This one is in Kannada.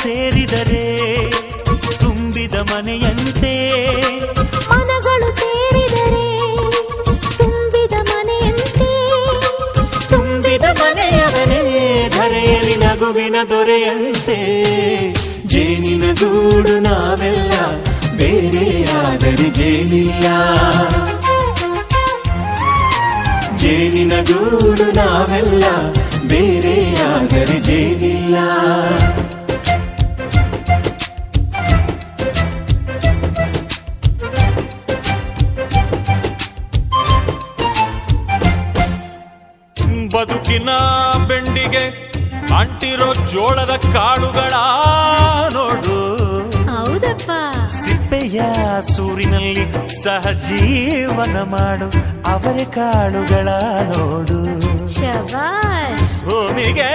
ಸೇರಿದರೆ ತುಂಬಿದ ಮನೆಯಂತೆ, ಮನಗಳು ಸೇರಿದರೆ ತುಂಬಿದ ಮನೆಯಂತೆ, ತುಂಬಿದ ಮನೆಯವನೇ ಧರೆಯಲ್ಲಿ ನಗುವಿನ ದೊರೆಯಂತೆ. ಜೇನಿನ ಗೂಡು ನಾವೆಲ್ಲ, ಬೇರೆಯಾದರೆ ಜೇನಿಲ್ಲ. ಜೇನಿನ ಗೂಡು ನಾವೆಲ್ಲ, ಬೇರೆಯಾದರೆ ಜೇನಿಲ್ಲ. ಬದುಕಿನ ಬೆಂಡಿಗೆ ಅಂಟಿರೋ ಜೋಳದ ಕಾಳುಗಳ ನೋಡು, ಹೌದಪ್ಪ. ಸಿಪ್ಪೆಯ ಸೂರಿನಲ್ಲಿ ಸಹಜೀವನ ಮಾಡು ಅವರೆ ಕಾಳುಗಳ ನೋಡು. ಶಬಾಷ್. ಭೂಮಿಗೆ